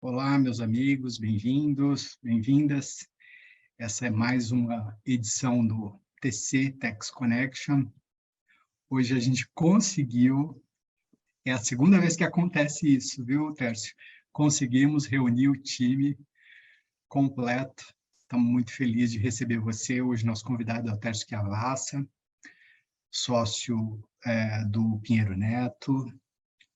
Olá, meus amigos, bem-vindos, bem-vindas. Essa é mais uma edição do TC Tax Connection. Hoje a gente conseguiu, é a segunda vez que acontece isso, viu, Tércio? Conseguimos reunir o time completo. Estamos muito felizes de receber você. Hoje nosso convidado é o Tércio Chiavassa, sócio do Pinheiro Neto,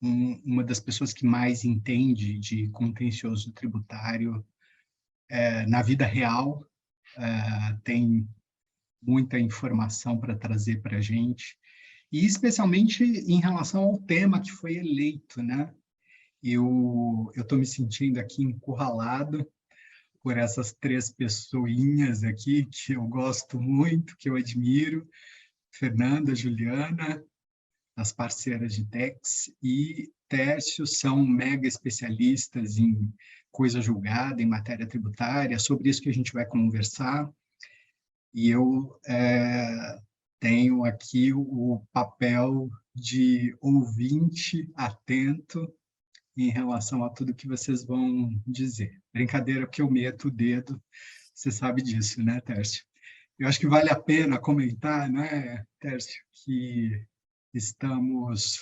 uma das pessoas que mais entende de contencioso tributário na vida real. Tem muita informação para trazer para a gente, e especialmente em relação ao tema que foi eleito, né? Eu estou me sentindo aqui encurralado por essas três pessoinhas aqui que eu gosto muito, que eu admiro: Fernanda, Juliana, as parceiras de Tex, e Tércio, são mega especialistas em coisa julgada, em matéria tributária. Sobre isso que a gente vai conversar. E eu tenho aqui o papel de ouvinte atento em relação a tudo que vocês vão dizer. Brincadeira, porque eu meto o dedo, você sabe disso, né, Tércio? Eu acho que vale a pena comentar, né, Tércio, que estamos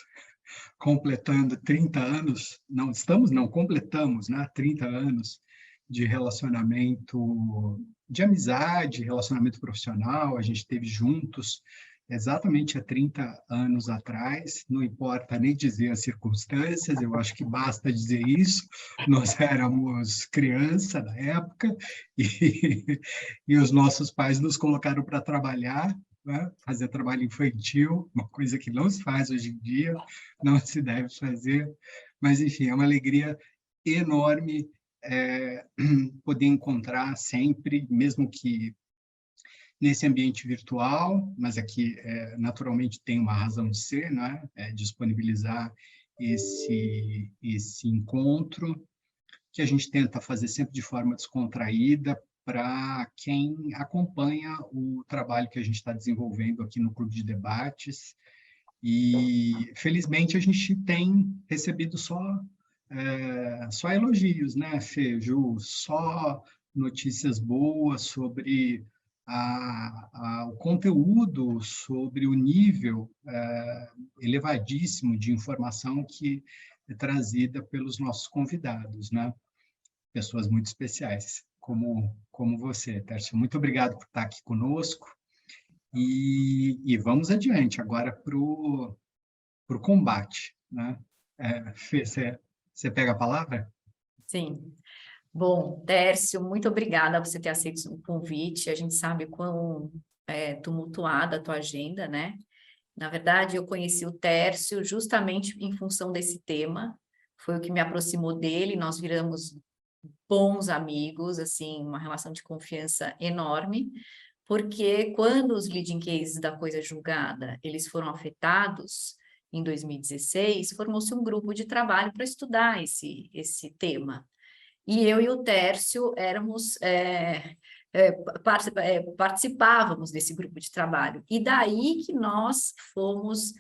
completando 30 anos, não, completamos, né, 30 anos de relacionamento, de amizade, relacionamento profissional. A gente teve juntos exatamente há 30 anos atrás, não importa nem dizer as circunstâncias, eu acho que basta dizer isso. Nós éramos criança na época e os nossos pais nos colocaram para trabalhar, né? Fazer trabalho infantil, uma coisa que não se faz hoje em dia, não se deve fazer, mas, enfim, é uma alegria enorme poder encontrar sempre, mesmo que nesse ambiente virtual, mas aqui, naturalmente, tem uma razão de ser, né? Disponibilizar esse encontro, que a gente tenta fazer sempre de forma descontraída, para quem acompanha o trabalho que a gente está desenvolvendo aqui no Clube de Debates. E, felizmente, a gente tem recebido só elogios, né, Fê, Ju? Só notícias boas sobre o conteúdo, sobre o nível elevadíssimo de informação que é trazida pelos nossos convidados, né? Pessoas muito especiais, como você, Tércio. Muito obrigado por estar aqui conosco. E vamos adiante agora para o combate, né? Fê, você pega a palavra? Sim. Bom, Tércio, muito obrigada por você ter aceito o convite. A gente sabe quão tumultuada a tua agenda, né? Na verdade, eu conheci o Tércio justamente em função desse tema. Foi o que me aproximou dele. Nós viramos bons amigos, assim, uma relação de confiança enorme, porque quando os leading cases da Coisa Julgada, eles foram afetados em 2016, formou-se um grupo de trabalho para estudar esse tema. E eu e o Tércio éramos participávamos desse grupo de trabalho. E daí que nós fomos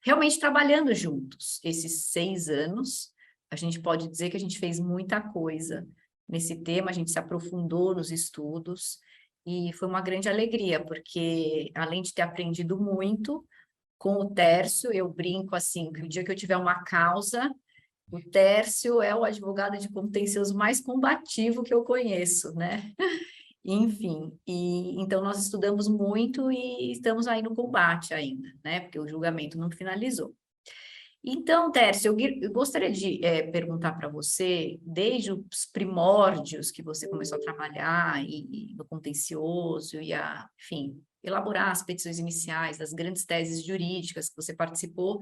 realmente trabalhando juntos. Esses 6 anos, a gente pode dizer que a gente fez muita coisa nesse tema, a gente se aprofundou nos estudos, e foi uma grande alegria, porque além de ter aprendido muito com o Tércio, eu brinco assim, que o dia que eu tiver uma causa, o Tércio é o advogado de contencioso mais combativo que eu conheço, né? Enfim, então nós estudamos muito e estamos aí no combate ainda, né? Porque o julgamento não finalizou. Então, Tércio, eu gostaria de perguntar para você, desde os primórdios que você começou a trabalhar e no contencioso enfim, elaborar as petições iniciais das grandes teses jurídicas que você participou,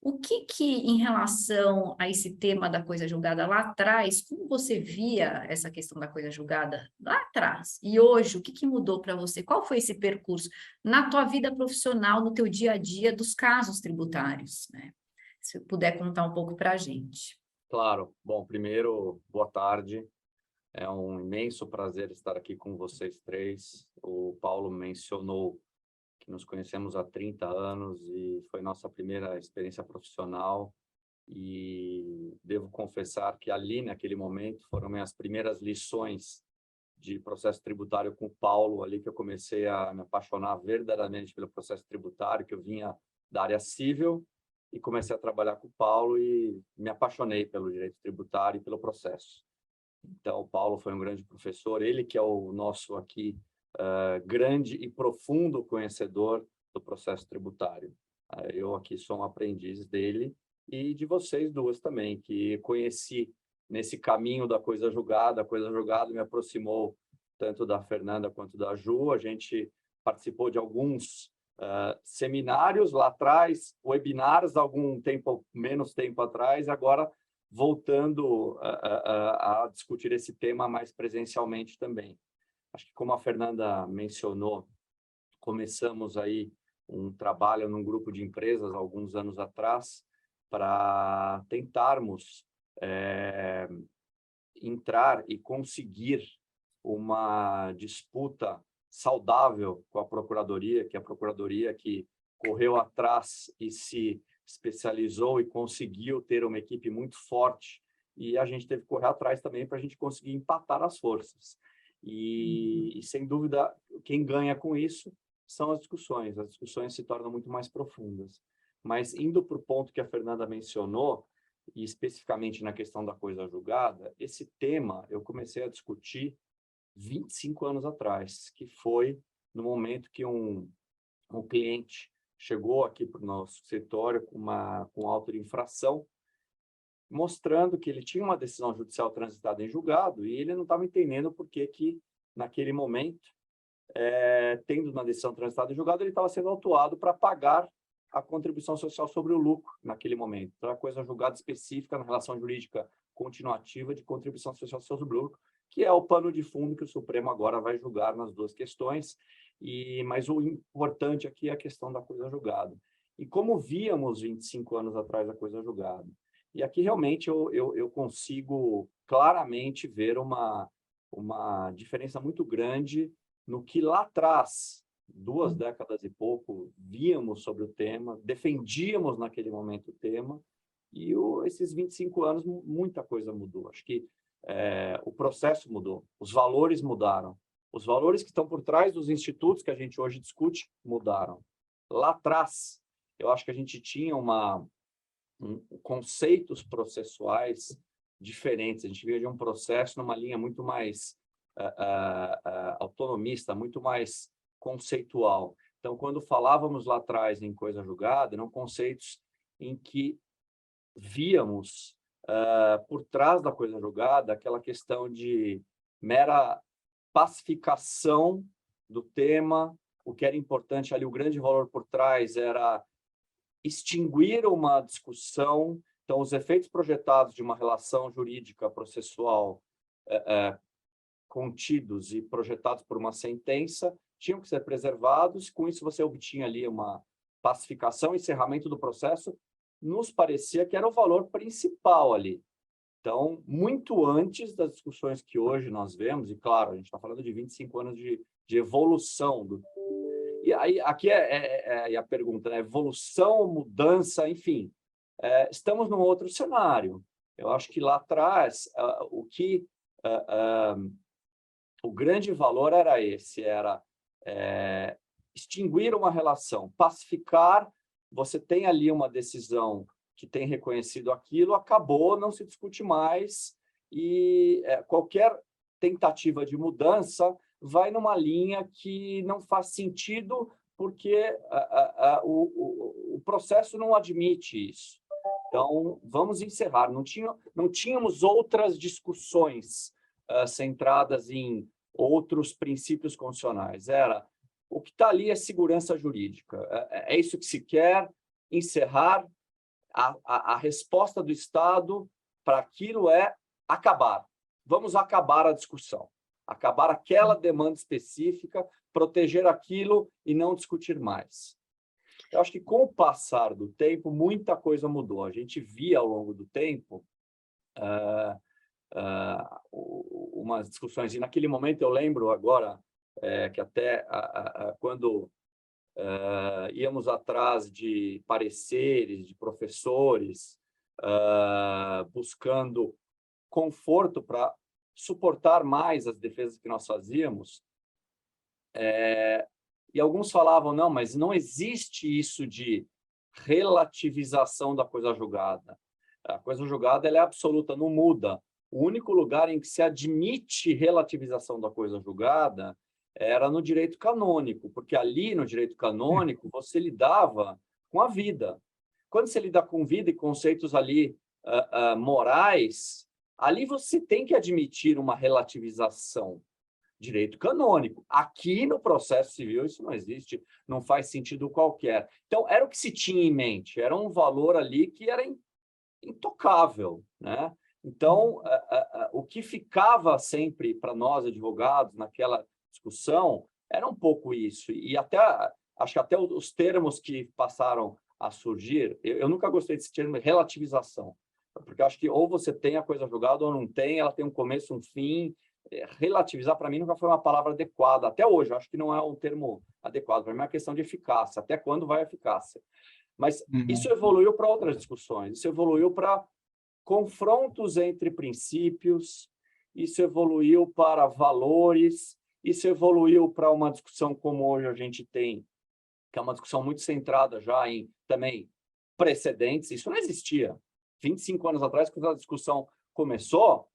o que, em relação a esse tema da coisa julgada lá atrás, como você via essa questão da coisa julgada lá atrás? E hoje, o que mudou para você? Qual foi esse percurso na tua vida profissional, no teu dia a dia dos casos tributários, né? Se puder contar um pouco para a gente. Claro. Bom, primeiro, boa tarde. É um imenso prazer estar aqui com vocês três. O Paulo mencionou que nos conhecemos há 30 anos e foi nossa primeira experiência profissional. E devo confessar que ali, naquele momento, foram minhas primeiras lições de processo tributário com o Paulo, ali que eu comecei a me apaixonar verdadeiramente pelo processo tributário, que eu vinha da área civil, e comecei a trabalhar com o Paulo e me apaixonei pelo direito tributário e pelo processo. Então, o Paulo foi um grande professor, ele que é o nosso aqui grande e profundo conhecedor do processo tributário. Eu aqui sou um aprendiz dele e de vocês duas também, que conheci nesse caminho da coisa julgada. A coisa julgada me aproximou tanto da Fernanda quanto da Ju. A gente participou de alguns seminários lá atrás, webinars algum tempo, menos tempo atrás, agora voltando a discutir esse tema mais presencialmente também. Acho que, como a Fernanda mencionou, começamos aí um trabalho num grupo de empresas alguns anos atrás para tentarmos entrar e conseguir uma disputa saudável com a Procuradoria, que é a Procuradoria que correu atrás e se especializou e conseguiu ter uma equipe muito forte, e a gente teve que correr atrás também para a gente conseguir empatar as forças. E, sem dúvida, quem ganha com isso são as discussões se tornam muito mais profundas. Mas, indo para o ponto que a Fernanda mencionou, e especificamente na questão da coisa julgada, esse tema eu comecei a discutir 25 anos atrás, que foi no momento que um cliente chegou aqui para o nosso escritório com auto de infração, mostrando que ele tinha uma decisão judicial transitada em julgado e ele não estava entendendo por que naquele momento, tendo uma decisão transitada em julgado, ele estava sendo autuado para pagar a contribuição social sobre o lucro naquele momento. Então, a coisa julgada específica na relação jurídica continuativa de contribuição social sobre o lucro, que é o pano de fundo que o Supremo agora vai julgar nas duas questões, mas o importante aqui é a questão da coisa julgada. E como víamos 25 anos atrás a coisa julgada? E aqui realmente eu consigo claramente ver uma diferença muito grande no que lá atrás, 2 décadas e pouco, víamos sobre o tema, defendíamos naquele momento o tema, e esses 25 anos muita coisa mudou. Acho que o processo mudou, os valores mudaram, os valores que estão por trás dos institutos que a gente hoje discute mudaram. Lá atrás, eu acho que a gente tinha conceitos processuais diferentes, a gente via de um processo numa linha muito mais autonomista, muito mais conceitual. Então, quando falávamos lá atrás em coisa julgada, eram conceitos em que víamos por trás da coisa julgada aquela questão de mera pacificação do tema. O que era importante ali, o grande valor por trás era extinguir uma discussão. Então, os efeitos projetados de uma relação jurídica processual contidos e projetados por uma sentença tinham que ser preservados. Com isso, você obtinha ali uma pacificação, encerramento do processo. Nos parecia que era o valor principal ali. Então, muito antes das discussões que hoje nós vemos, e claro, a gente está falando de 25 anos de evolução. E aí, aqui é a pergunta, né? Evolução, mudança, enfim. Estamos num outro cenário. Eu acho que lá atrás, o grande valor era esse, era extinguir uma relação, pacificar. Você tem ali uma decisão que tem reconhecido aquilo, acabou, não se discute mais, e qualquer tentativa de mudança vai numa linha que não faz sentido, porque o processo não admite isso. Então, vamos encerrar. Não tínhamos outras discussões centradas em outros princípios constitucionais. O que está ali é segurança jurídica. É isso que se quer, encerrar. A resposta do Estado para aquilo é acabar. Vamos acabar a discussão. Acabar aquela demanda específica, proteger aquilo e não discutir mais. Eu acho que, com o passar do tempo, muita coisa mudou. A gente via, ao longo do tempo, umas discussões. E, naquele momento, eu lembro agora que até quando íamos atrás de pareceres, de professores, buscando conforto para suportar mais as defesas que nós fazíamos. E alguns falavam, não, mas não existe isso de relativização da coisa julgada. A coisa julgada ela é absoluta, não muda. O único lugar em que se admite relativização da coisa julgada era no direito canônico, porque ali no direito canônico você lidava com a vida. Quando você lida com vida e conceitos ali morais, ali você tem que admitir uma relativização. Direito canônico. Aqui no processo civil isso não existe, não faz sentido qualquer. Então, era o que se tinha em mente, era um valor ali que era intocável, né? Então, o que ficava sempre para nós, advogados, naquela discussão, era um pouco isso. E até, acho que até os termos que passaram a surgir, eu nunca gostei desse termo, relativização, porque acho que ou você tem a coisa julgada ou não tem, ela tem um começo, um fim. Relativizar, para mim, nunca foi uma palavra adequada. Até hoje, eu acho que não é um termo adequado. Para mim, é uma questão de eficácia. Até quando vai a eficácia? Mas isso evoluiu para outras discussões. Isso evoluiu para confrontos entre princípios. Isso evoluiu para valores. Isso evoluiu para uma discussão como hoje a gente tem, que é uma discussão muito centrada já em, também, precedentes. Isso não existia. 25 anos atrás, quando a discussão começou,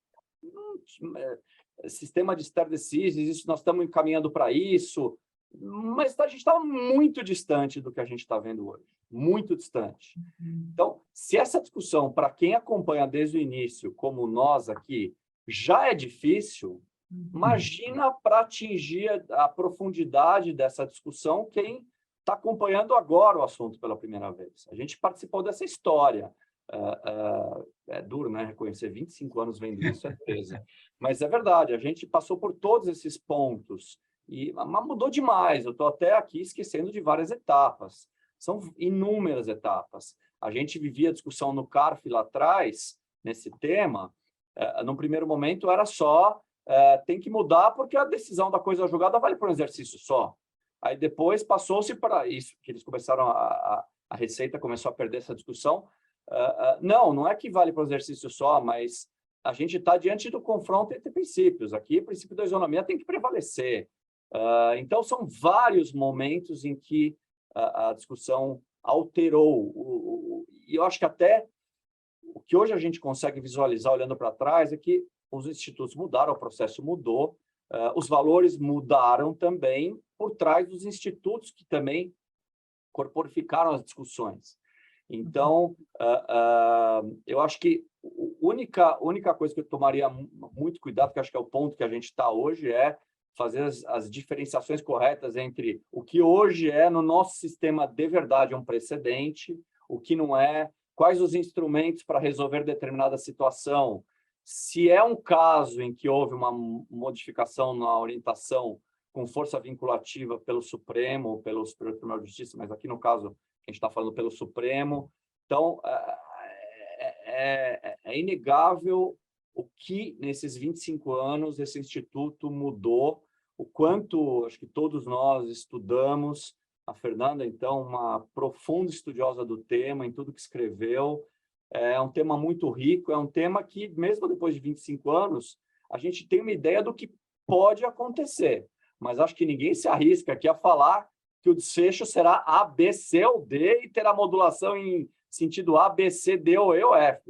sistema de stare decisis, isso, nós estamos encaminhando para isso, mas a gente está muito distante do que a gente está vendo hoje, muito distante. Então, se essa discussão, para quem acompanha desde o início, como nós aqui, já é difícil, imagina para atingir a profundidade dessa discussão quem está acompanhando agora o assunto pela primeira vez. A gente participou dessa história. É duro, né? Reconhecer 25 anos vendo isso é dureza. Mas é verdade, a gente passou por todos esses pontos, mas mudou demais. Eu estou até aqui esquecendo de várias etapas. São inúmeras etapas. A gente vivia a discussão no CARF lá atrás, nesse tema. No primeiro momento era só, tem que mudar porque a decisão da coisa julgada vale para um exercício só. Aí depois passou-se para isso, que eles começaram, a Receita começou a perder essa discussão. Não é que vale para o exercício só, mas a gente está diante do confronto entre princípios. Aqui, o princípio da isonomia tem que prevalecer. Então, são vários momentos em que a discussão alterou. E eu acho que até o que hoje a gente consegue visualizar olhando para trás é que os institutos mudaram, o processo mudou, os valores mudaram também por trás dos institutos que também corporificaram as discussões. Então, eu acho que a única coisa que eu tomaria muito cuidado, que acho que é o ponto que a gente está hoje, é fazer as diferenciações corretas entre o que hoje é, no nosso sistema de verdade, um precedente, o que não é, quais os instrumentos para resolver determinada situação. Se é um caso em que houve uma modificação na orientação com força vinculativa pelo Supremo, ou pelo Superior Tribunal de Justiça, mas aqui no caso a gente está falando pelo Supremo. Então, é inegável o que, nesses 25 anos, esse Instituto mudou, o quanto, acho que todos nós estudamos. A Fernanda, então, uma profunda estudiosa do tema, em tudo que escreveu. É um tema muito rico, é um tema que, mesmo depois de 25 anos, a gente tem uma ideia do que pode acontecer. Mas acho que ninguém se arrisca aqui a falar que o desfecho será A, B, C ou D e terá modulação em sentido A, B, C, D ou E ou F.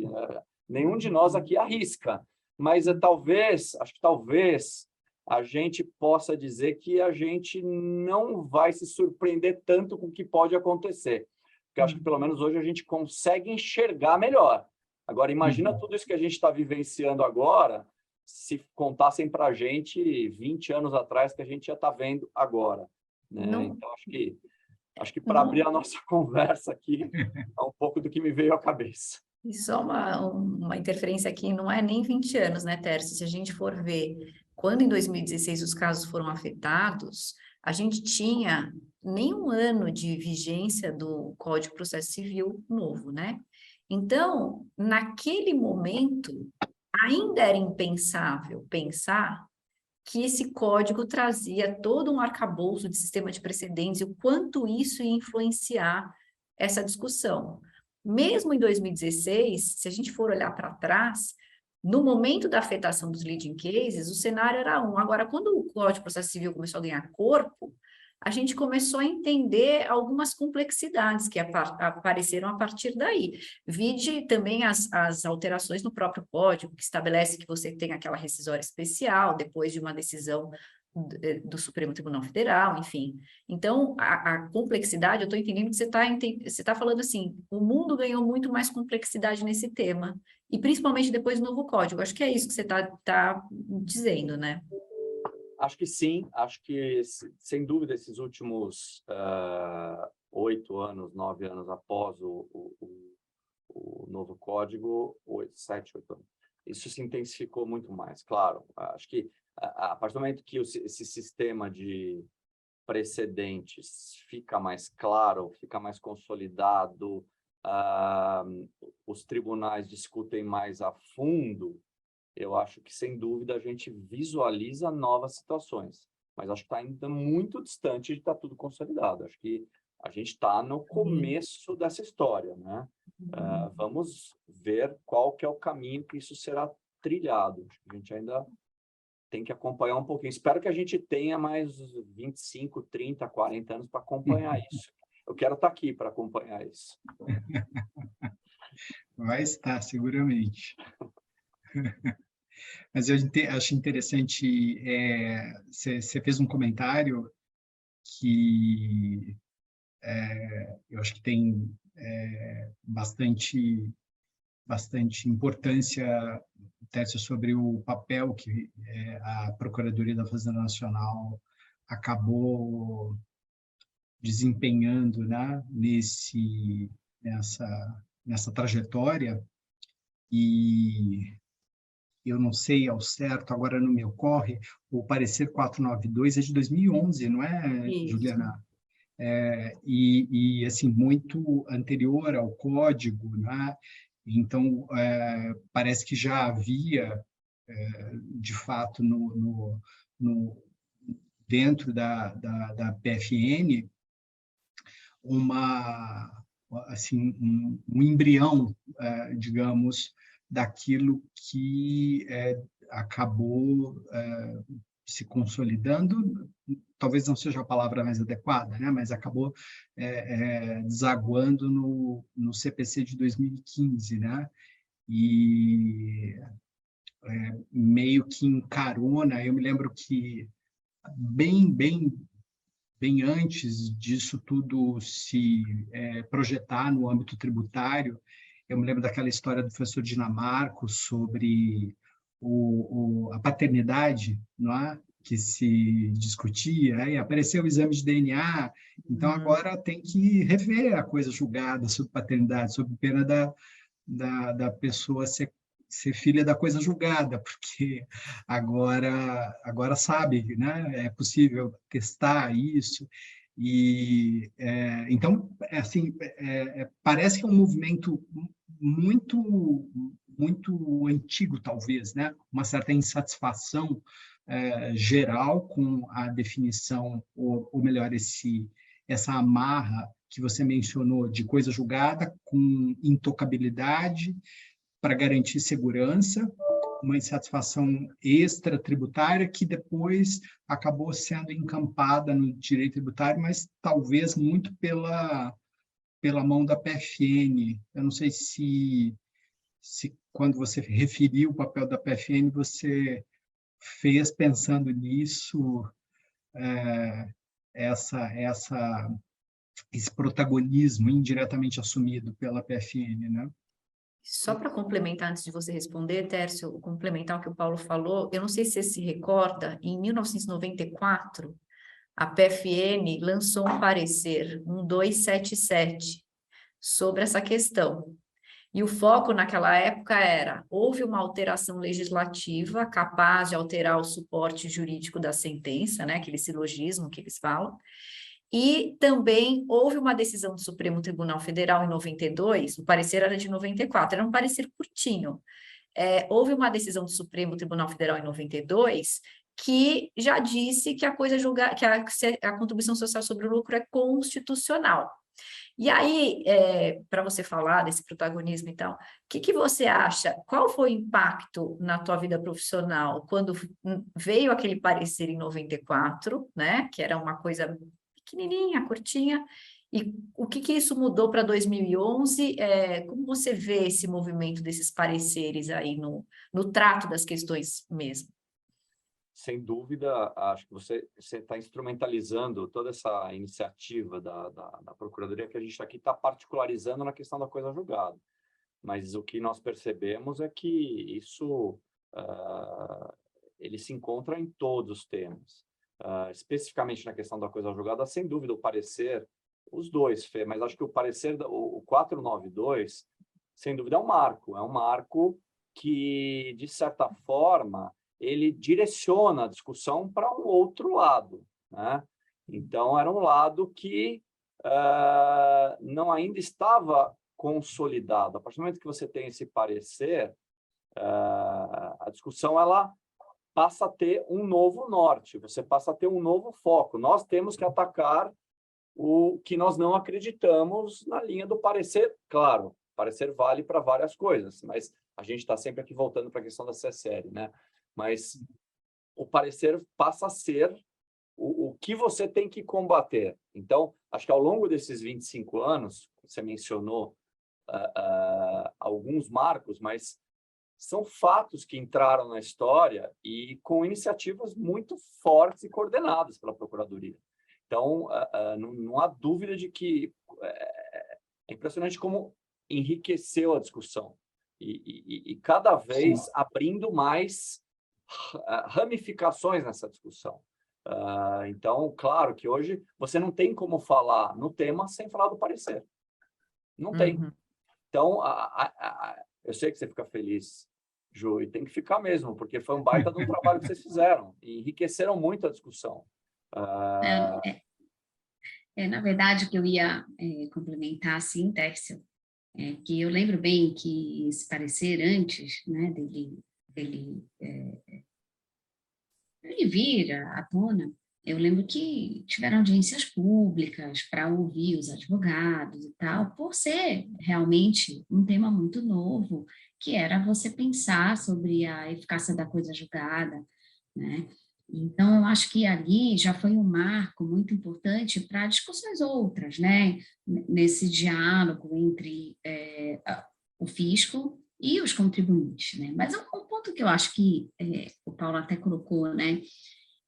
Nenhum de nós aqui arrisca, mas acho que talvez a gente possa dizer que a gente não vai se surpreender tanto com o que pode acontecer, porque acho que pelo menos hoje a gente consegue enxergar melhor. Agora, imagina tudo isso que a gente está vivenciando agora, se contassem para a gente 20 anos atrás que a gente já está vendo agora. Né? Então, acho que para abrir a nossa conversa aqui, é um pouco do que me veio à cabeça. E só uma interferência aqui, não é nem 20 anos, né, Tércio? Se a gente for ver, quando em 2016 os casos foram afetados, a gente tinha nem um ano de vigência do Código de Processo Civil novo, né? Então, naquele momento, ainda era impensável pensar que esse código trazia todo um arcabouço de sistema de precedentes e o quanto isso ia influenciar essa discussão. Mesmo em 2016, se a gente for olhar para trás, no momento da afetação dos leading cases, o cenário era um. Agora, quando o Código de Processo Civil começou a ganhar corpo, a gente começou a entender algumas complexidades que apareceram a partir daí. Vide também as alterações no próprio código, que estabelece que você tem aquela rescisória especial, depois de uma decisão do Supremo Tribunal Federal, enfim. Então, a complexidade, eu estou entendendo que você tá falando assim, o mundo ganhou muito mais complexidade nesse tema, e principalmente depois do novo código. Acho que é isso que você tá dizendo, né? Acho que sim, acho que, sem dúvida, esses últimos 8 anos, 9 anos após o novo código, 7, 8 anos, isso se intensificou muito mais, claro. Acho que, a partir do momento que esse sistema de precedentes fica mais claro, fica mais consolidado, os tribunais discutem mais a fundo, eu acho que, sem dúvida, a gente visualiza novas situações, mas acho que está ainda muito distante de estar tudo consolidado. Acho que a gente está no começo dessa história, né? Vamos ver qual que é o caminho que isso será trilhado. Acho que a gente ainda tem que acompanhar um pouquinho. Espero que a gente tenha mais 25, 30, 40 anos para acompanhar isso. Eu quero estar aqui para acompanhar isso. Vai estar, seguramente. Mas eu acho interessante, você fez um comentário que eu acho que tem bastante importância, Tércio, sobre o papel que a Procuradoria da Fazenda Nacional acabou desempenhando, né, nessa trajetória, e eu não sei ao certo, agora não me ocorre, o parecer 492 é de 2011, não é, Isso. Juliana? E assim, muito anterior ao código, né? Então, parece que já havia, de fato, dentro da PFN, assim, um embrião, digamos, daquilo que acabou se consolidando, talvez não seja a palavra mais adequada, né? Mas acabou desaguando no CPC de 2015, né? E meio que em carona, eu me lembro que bem antes disso tudo se projetar no âmbito tributário, eu me lembro daquela história do professor Dinamarco sobre a paternidade, não é? Que se discutia, aí apareceu o exame de DNA, então agora tem que rever a coisa julgada sobre paternidade, sob pena da pessoa ser filha da coisa julgada, porque agora sabe, né? É possível testar isso. E então, assim, parece que é um movimento muito antigo, talvez, né? Uma certa insatisfação geral com a definição, ou melhor, essa amarra que você mencionou de coisa julgada com intocabilidade para garantir segurança, uma insatisfação extra-tributária que depois acabou sendo encampada no direito tributário, mas talvez muito pela mão da PFN. Eu não sei se quando você referiu o papel da PFN, você fez pensando nisso, esse protagonismo indiretamente assumido pela PFN, né? Só para complementar, antes de você responder, Tércio, complementar o que o Paulo falou, eu não sei se você se recorda, em 1994, a PFN lançou um parecer, 1277, sobre essa questão. E o foco naquela época era, houve uma alteração legislativa capaz de alterar o suporte jurídico da sentença, né, aquele silogismo que eles falam, e também houve uma decisão do Supremo Tribunal Federal em 92, o parecer era de 94, era um parecer curtinho. Houve uma decisão do Supremo Tribunal Federal em 92 que já disse que a contribuição social sobre o lucro é constitucional. E aí, para você falar desse protagonismo e tal, o que você acha? Qual foi o impacto na tua vida profissional quando veio aquele parecer em 94, né? Que era uma coisa pequenininha, curtinha, e o que isso mudou para 2011? Como você vê esse movimento desses pareceres aí no trato das questões mesmo? Sem dúvida, acho que você está instrumentalizando toda essa iniciativa da Procuradoria, que a gente aqui está particularizando na questão da coisa julgada. Mas o que nós percebemos é que isso ele se encontra em todos os temas. Especificamente na questão da coisa julgada, sem dúvida, o parecer, os dois, Fê, mas acho que o parecer, o 492, sem dúvida, é um marco que, de certa forma, ele direciona a discussão para um outro lado, né? Então, era um lado que não ainda estava consolidado. A partir do momento que você tem esse parecer, a discussão ela passa a ter um novo norte, você passa a ter um novo foco. Nós temos que atacar o que nós não acreditamos na linha do parecer. Claro, parecer vale para várias coisas, mas a gente está sempre aqui voltando para a questão da CSL, né? Mas o parecer passa a ser o que você tem que combater. Então, acho que ao longo desses 25 anos, você mencionou alguns marcos, mas são fatos que entraram na história e com iniciativas muito fortes e coordenadas pela Procuradoria. Então, não há dúvida de que é impressionante como enriqueceu a discussão e cada vez abrindo mais ramificações nessa discussão. Então, claro que hoje você não tem como falar no tema sem falar do parecer. Não tem. Então, eu sei que você fica feliz, Ju, e tem que ficar mesmo, porque foi um baita de um trabalho que vocês fizeram e enriqueceram muito a discussão. Na verdade, o que eu ia complementar, assim, Tércio, que eu lembro bem que esse parecer antes, né, dele vir à tona, eu lembro que tiveram audiências públicas para ouvir os advogados e tal, por ser realmente um tema muito novo, que era você pensar sobre a eficácia da coisa julgada, né? Então, eu acho que ali já foi um marco muito importante para discussões outras, né? Nesse diálogo entre o fisco e os contribuintes, né? Mas um ponto que eu acho que o Paulo até colocou, né?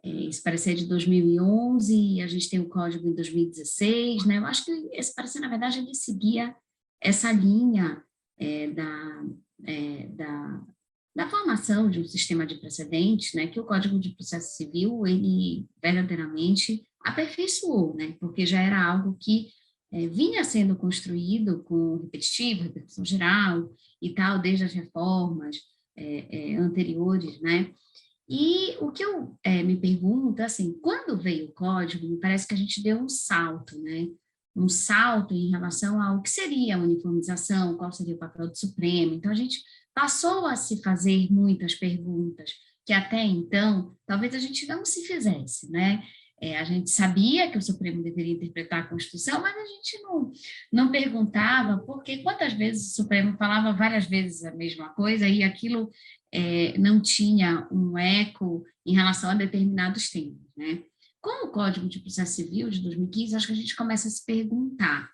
Esse parecer de 2011 e a gente tem o código em 2016, né? Eu acho que esse parecer, na verdade, ele seguia essa linha da formação de um sistema de precedentes, né? Que o Código de Processo Civil, ele verdadeiramente aperfeiçoou, né? Porque já era algo que vinha sendo construído com repetitivo, repercussão geral e tal, desde as reformas anteriores, né? E o que eu me pergunto, assim, quando veio o código, me parece que a gente deu um salto, né? Um salto em relação ao que seria a uniformização, qual seria o papel do Supremo. Então, a gente passou a se fazer muitas perguntas que até então, talvez a gente não se fizesse, né? A gente sabia que o Supremo deveria interpretar a Constituição, mas a gente não perguntava, porque quantas vezes o Supremo falava várias vezes a mesma coisa e aquilo não tinha um eco em relação a determinados temas, né? Com o Código de Processo Civil de 2015, acho que a gente começa a se perguntar.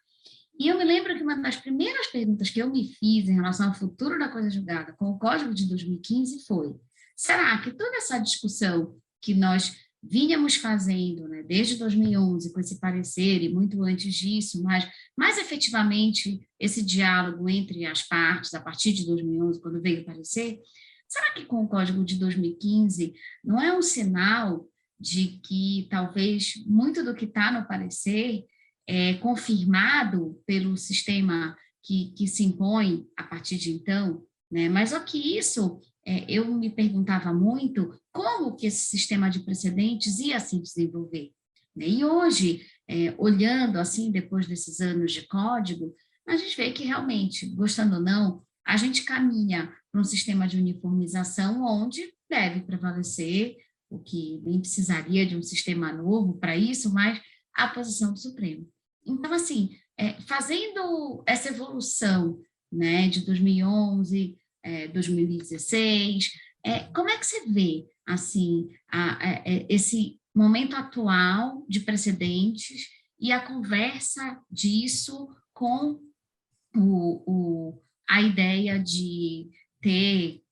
E eu me lembro que uma das primeiras perguntas que eu me fiz em relação ao futuro da coisa julgada com o Código de 2015 foi: será que toda essa discussão que nós vínhamos fazendo, né, desde 2011, com esse parecer e muito antes disso, mas mais efetivamente esse diálogo entre as partes, a partir de 2011, quando veio o parecer, será que com o Código de 2015 não é um sinal de que talvez muito do que está no parecer é confirmado pelo sistema que se impõe a partir de então, né? Mas o que isso, eu me perguntava muito como que esse sistema de precedentes ia se desenvolver, né? E hoje, olhando assim, depois desses anos de código, a gente vê que realmente, gostando ou não, a gente caminha para um sistema de uniformização onde deve prevalecer, o que nem precisaria de um sistema novo para isso, mas a posição do Supremo. Então, assim, fazendo essa evolução, né, de 2011, 2016, como é que você vê, assim, esse momento atual de precedentes e a conversa disso com a ideia de ter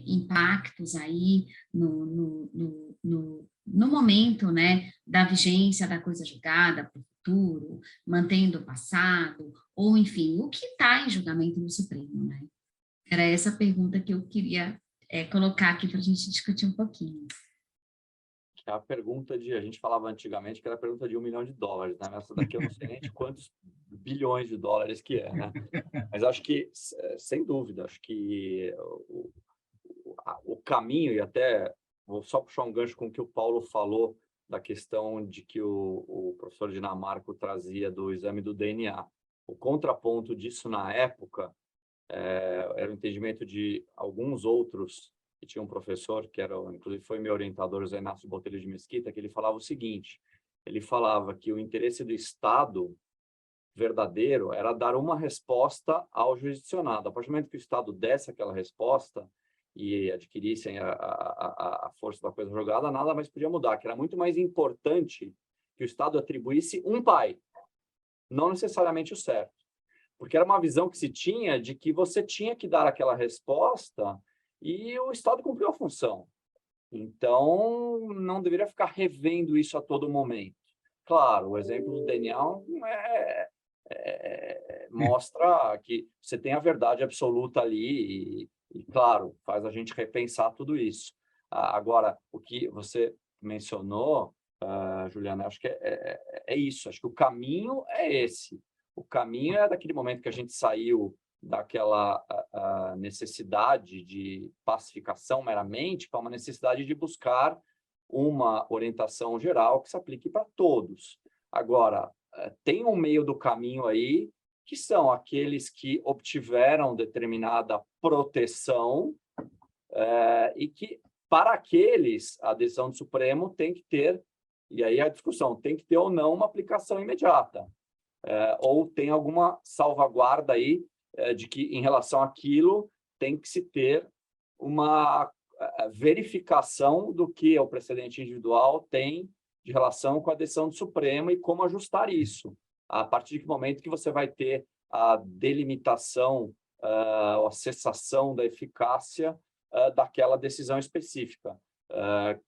impactos aí no momento, né, da vigência da coisa julgada para o futuro, mantendo o passado, ou enfim, o que está em julgamento no Supremo, né? Era essa pergunta que eu queria colocar aqui para a gente discutir um pouquinho. É a pergunta a gente falava antigamente que era a pergunta de $1 milhão, né? Essa daqui eu não sei nem de quantos bilhões de dólares que é, né? Mas acho que, sem dúvida, acho que o caminho, e até vou só puxar um gancho com o que o Paulo falou da questão de que o professor Dinamarco trazia do exame do DNA. O contraponto disso na época era o entendimento de alguns outros, que tinha um professor, que era, inclusive foi meu orientador, José Inácio Botelho de Mesquita, que ele falava o seguinte, ele falava que o interesse do Estado verdadeiro era dar uma resposta ao jurisdicionado. A partir do momento que o Estado desse aquela resposta e adquirissem a força da coisa jogada, nada mais podia mudar, que era muito mais importante que o Estado atribuísse um pai, não necessariamente o certo. Porque era uma visão que se tinha de que você tinha que dar aquela resposta e o Estado cumpriu a função. Então, não deveria ficar revendo isso a todo momento. Claro, o exemplo do DNA mostra que você tem a verdade absoluta ali e, claro, faz a gente repensar tudo isso. Agora, o que você mencionou, Juliana, acho que é isso. Acho que o caminho é esse. O caminho é daquele momento que a gente saiu daquela necessidade de pacificação meramente para uma necessidade de buscar uma orientação geral que se aplique para todos. Agora, tem um meio do caminho aí que são aqueles que obtiveram determinada proteção e que, para aqueles, a decisão do Supremo tem que ter, e aí a discussão, tem que ter ou não uma aplicação imediata. Ou tem alguma salvaguarda aí de que, em relação àquilo, tem que se ter uma verificação do que o precedente individual tem de relação com a decisão do Supremo e como ajustar isso. A partir do momento que você vai ter a delimitação, a cessação da eficácia daquela decisão específica,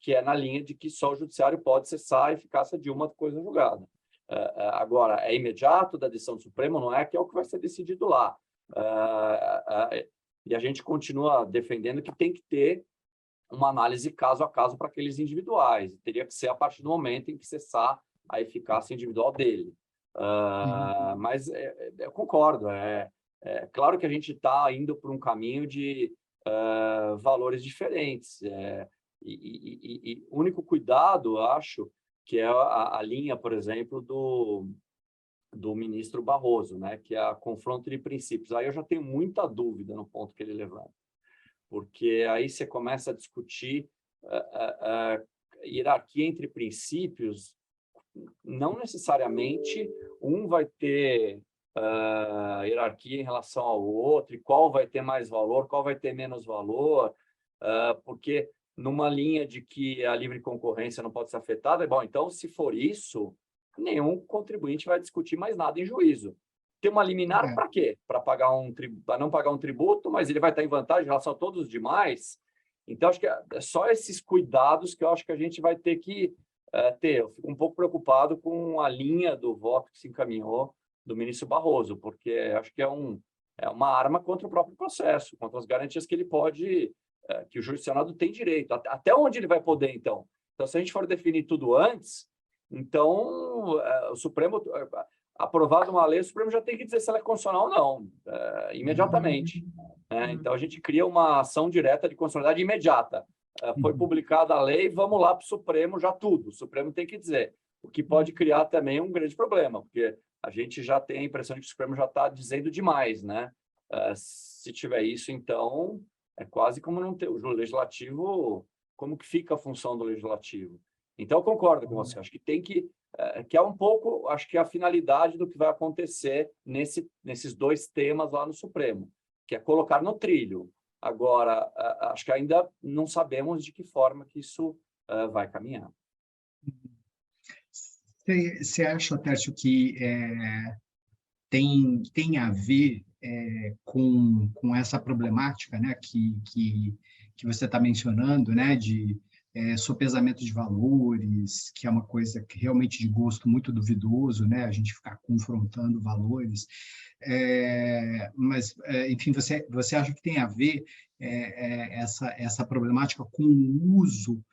que é na linha de que só o judiciário pode cessar a eficácia de uma coisa julgada. Agora, é imediato da decisão do Supremo, não é que é o que vai ser decidido lá. E a gente continua defendendo que tem que ter uma análise caso a caso para aqueles individuais. Teria que ser a partir do momento em que cessar a eficácia individual dele. Mas eu concordo. É claro que a gente está indo por um caminho de valores diferentes. E o único cuidado, acho, que é a linha, por exemplo, do ministro Barroso, né, que é a confronto de princípios. Aí eu já tenho muita dúvida no ponto que ele levanta, porque aí você começa a discutir hierarquia entre princípios, não necessariamente um vai ter hierarquia em relação ao outro, e qual vai ter mais valor, qual vai ter menos valor, porque numa linha de que a livre concorrência não pode ser afetada, bom, então, se for isso, nenhum contribuinte vai discutir mais nada em juízo. Tem uma liminar para quê? Para não pagar um tributo, mas ele vai estar em vantagem em relação a todos os demais. Então, acho que é só esses cuidados que eu acho que a gente vai ter que ter. Eu fico um pouco preocupado com a linha do voto que se encaminhou do ministro Barroso, porque acho que é uma arma contra o próprio processo, contra as garantias que ele pode, que o jurisdicionado tem direito. Até onde ele vai poder, então? Então, se a gente for definir tudo antes, então, o Supremo, aprovado uma lei, o Supremo já tem que dizer se ela é constitucional ou não, imediatamente. Então, a gente cria uma ação direta de constitucionalidade imediata. Foi publicada a lei, vamos lá para o Supremo, já tudo. O Supremo tem que dizer. O que pode criar também um grande problema, porque a gente já tem a impressão de que o Supremo já está dizendo demais, né? Se tiver isso, então, é quase como não ter o legislativo. Como que fica a função do legislativo? Então, eu concordo com você. Acho que tem que é um pouco, acho que é a finalidade do que vai acontecer nesses dois temas lá no Supremo, que é colocar no trilho. Agora, acho que ainda não sabemos de que forma que isso vai caminhar. Você acha, Tércio, que tem a ver com essa problemática, né, que você está mencionando, né, de sopesamento de valores, que é uma coisa que realmente de gosto muito duvidoso, né, a gente ficar confrontando valores, mas, enfim, você acha que tem a ver essa problemática com o uso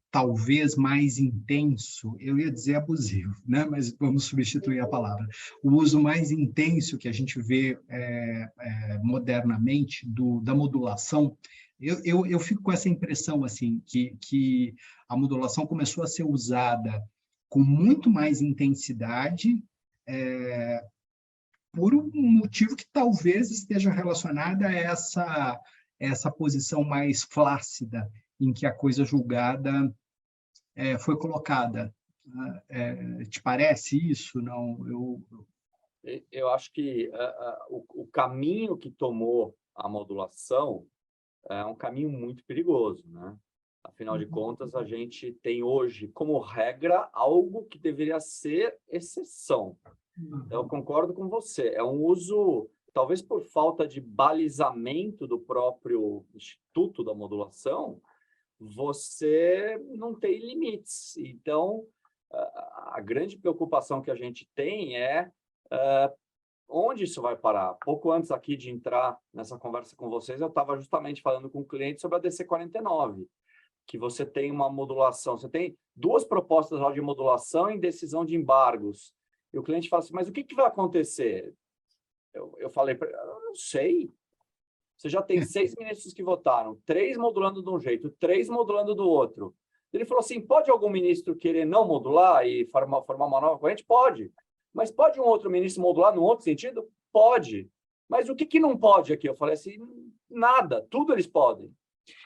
talvez mais intenso, eu ia dizer abusivo, né? Mas vamos substituir a palavra. O uso mais intenso que a gente vê modernamente da modulação, eu fico com essa impressão assim, que a modulação começou a ser usada com muito mais intensidade, por um motivo que talvez esteja relacionado a essa posição mais flácida em que a coisa julgada foi colocada. Te parece isso? Não, eu acho que o caminho que tomou a modulação é um caminho muito perigoso, né? Afinal de contas, a gente tem hoje, como regra, algo que deveria ser exceção. Então, eu concordo com você. É um uso, talvez por falta de balizamento do próprio Instituto da Modulação, você não tem limites. Então, a grande preocupação que a gente tem é onde isso vai parar. Pouco antes aqui de entrar nessa conversa com vocês, eu estava justamente falando com um cliente sobre a DC49, que você tem uma modulação, você tem duas propostas lá de modulação em decisão de embargos. E o cliente fala assim, mas o que vai acontecer? Eu falei para ele, eu não sei. Você já tem 6 ministros que votaram, 3 modulando de um jeito, 3 modulando do outro. Ele falou assim, pode algum ministro querer não modular e formar uma nova corrente? Pode. Mas pode um outro ministro modular num outro sentido? Pode. Mas o que não pode aqui? Eu falei assim, nada, tudo eles podem.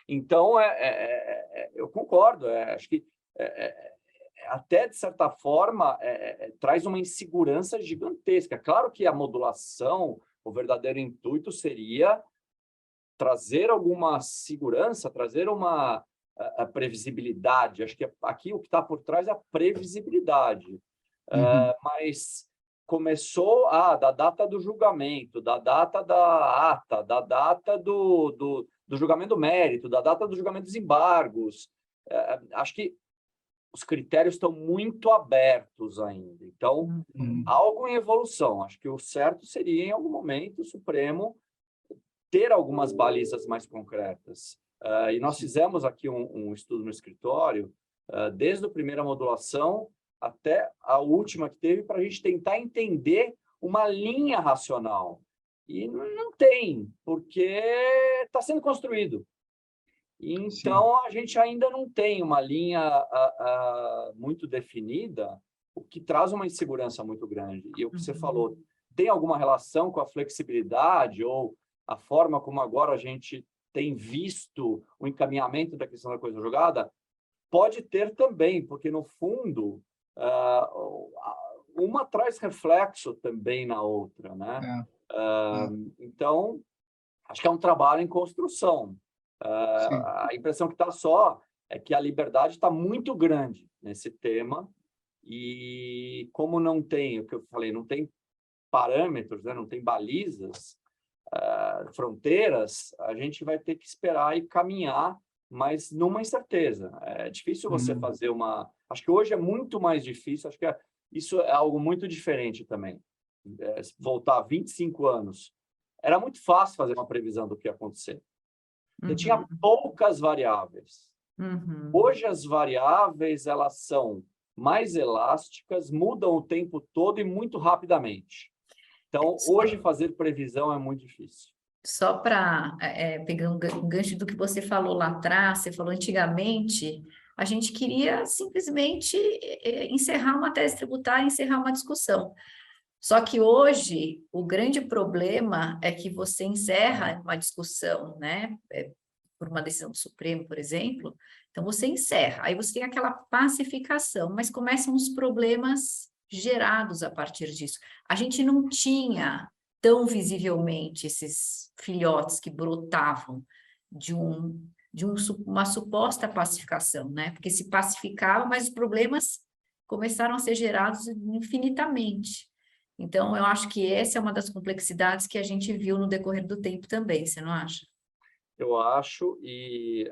Então, eu concordo, acho que até, de certa forma, traz uma insegurança gigantesca. Claro que a modulação, o verdadeiro intuito seria trazer alguma segurança, trazer uma previsibilidade. Acho que aqui o que está por trás é a previsibilidade. Mas começou da data do julgamento, da data da ata, da data do julgamento do mérito, da data do julgamento dos embargos. Acho que os critérios estão muito abertos ainda. Então, algo em evolução. Acho que o certo seria, em algum momento, o Supremo ter algumas balizas mais concretas. E nós fizemos aqui um estudo no escritório, desde a primeira modulação até a última que teve, para a gente tentar entender uma linha racional. E não tem, porque está sendo construído. Então, a gente ainda não tem uma linha muito definida, o que traz uma insegurança muito grande. E o que você falou, tem alguma relação com a flexibilidade ou a forma como agora a gente tem visto o encaminhamento da questão da coisa jogada? Pode ter também, porque, no fundo, uma traz reflexo também na outra, né? Então, acho que é um trabalho em construção. A impressão que está só é que a liberdade está muito grande nesse tema e como não tem, o que eu falei, não tem parâmetros, né, não tem balizas, fronteiras, a gente vai ter que esperar e caminhar, mas numa incerteza. É difícil você fazer uma... Acho que hoje é muito mais difícil, acho que isso é algo muito diferente também. Voltar 25 anos, era muito fácil fazer uma previsão do que ia acontecer. Você tinha poucas variáveis. Hoje as variáveis elas são mais elásticas, mudam o tempo todo e muito rapidamente. Então, hoje fazer previsão é muito difícil. Só para pegar um gancho do que você falou lá atrás, você falou antigamente, a gente queria simplesmente encerrar uma tese tributária, encerrar uma discussão. Só que hoje, o grande problema é que você encerra uma discussão, né? por uma decisão do Supremo, por exemplo, então você encerra, aí você tem aquela pacificação, mas começam os problemas gerados a partir disso. A gente não tinha tão visivelmente esses filhotes que brotavam de uma suposta pacificação, né? Porque se pacificava, mas os problemas começaram a ser gerados infinitamente. Então, eu acho que essa é uma das complexidades que a gente viu no decorrer do tempo também, você não acha? Eu acho, e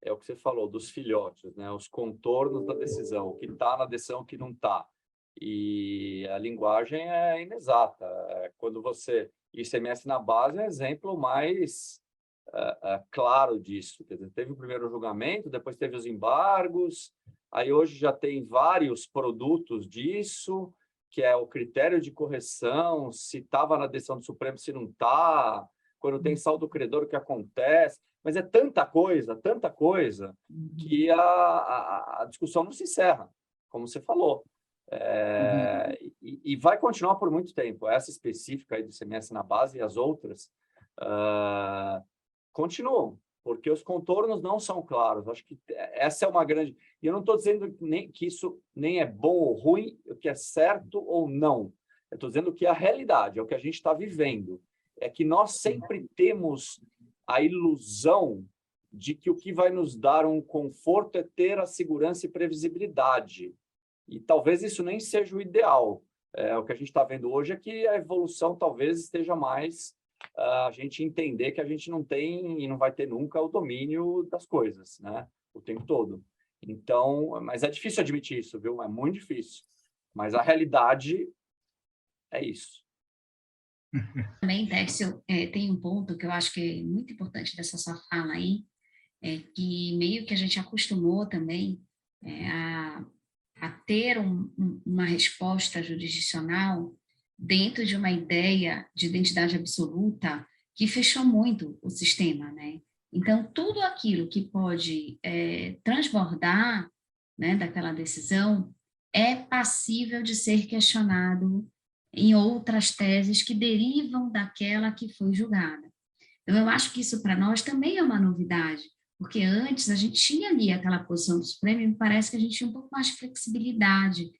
é o que você falou, dos filhotes, né? Os contornos da decisão, o que está na decisão, o que não está. E a linguagem é inexata. Quando você... ICMS na base é exemplo mais claro disso. Quer dizer, teve o primeiro julgamento, depois teve os embargos, aí hoje já tem vários produtos disso, que é o critério de correção, se estava na decisão do Supremo, se não está, quando tem saldo credor, o que acontece. Mas é tanta coisa, que a discussão não se encerra, como você falou. E vai continuar por muito tempo. Essa específica aí do ICMS na base e as outras continuam, porque os contornos não são claros. Acho que essa é uma grande... E eu não estou dizendo que isso nem é bom ou ruim, o que é certo ou não. Eu estou dizendo que é a realidade, é o que a gente está vivendo. É que nós sempre temos a ilusão de que o que vai nos dar um conforto é ter a segurança e previsibilidade. E talvez isso nem seja o ideal. O que a gente está vendo hoje é que a evolução talvez esteja mais a gente entender que a gente não tem e não vai ter nunca o domínio das coisas, né? O tempo todo. Então, mas é difícil admitir isso, viu? É muito difícil. Mas a realidade é isso. Também, Téxio, tem um ponto que eu acho que é muito importante dessa sua fala aí, é que meio que a gente acostumou também a ter uma resposta jurisdicional dentro de uma ideia de identidade absoluta que fechou muito o sistema, né? Então, tudo aquilo que pode transbordar, né, daquela decisão é passível de ser questionado em outras teses que derivam daquela que foi julgada. Então, eu acho que isso para nós também é uma novidade, porque antes a gente tinha ali aquela posição do Supremo e me parece que a gente tinha um pouco mais de flexibilidade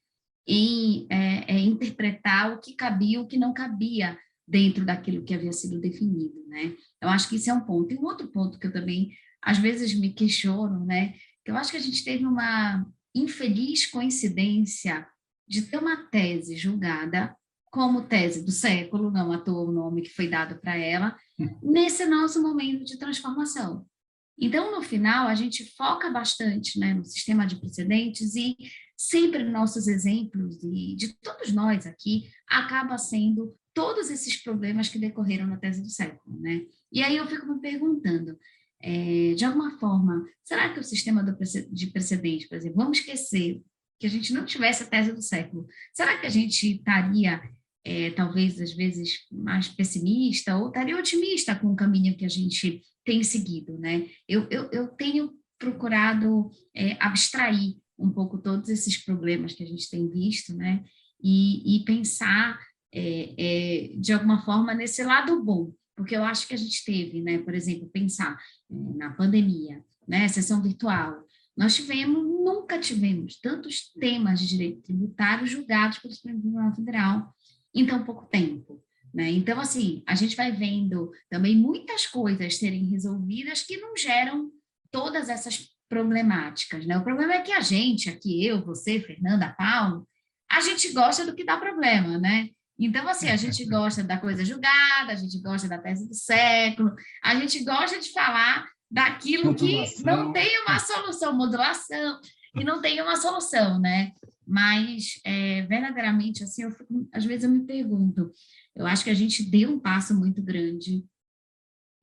em interpretar o que cabia e o que não cabia dentro daquilo que havia sido definido, né? Eu acho que isso é um ponto. E um outro ponto que eu também, às vezes, me questiono, né? Que eu acho que a gente teve uma infeliz coincidência de ter uma tese julgada como tese do século, não à toa o nome que foi dado para ela, nesse nosso momento de transformação. Então, no final, a gente foca bastante, né, no sistema de precedentes e sempre nossos exemplos, de todos nós aqui, acaba sendo todos esses problemas que decorreram na tese do século, né? E aí eu fico me perguntando, de alguma forma, será que o sistema de precedente, por exemplo, vamos esquecer que a gente não tivesse a tese do século, será que a gente estaria, talvez, às vezes, mais pessimista ou estaria otimista com o caminho que a gente tem seguido, né? Eu tenho procurado abstrair um pouco todos esses problemas que a gente tem visto, né? E pensar, de alguma forma, nesse lado bom, porque eu acho que a gente teve, né? Por exemplo, pensar na pandemia, né? Sessão virtual. Nós nunca tivemos tantos temas de direito tributário julgados pelo Supremo Tribunal Federal em tão pouco tempo. Né? Então, assim, a gente vai vendo também muitas coisas serem resolvidas que não geram todas essas problemáticas. Né? O problema é que a gente, aqui eu, você, Fernanda, Paulo, a gente gosta do que dá problema, né? Então, assim, a gente gosta da coisa julgada, a gente gosta da tese do século, a gente gosta de falar daquilo que não tem uma solução, modulação, que não tem uma solução, né? Mas, verdadeiramente, assim, às vezes eu me pergunto, eu acho que a gente deu um passo muito grande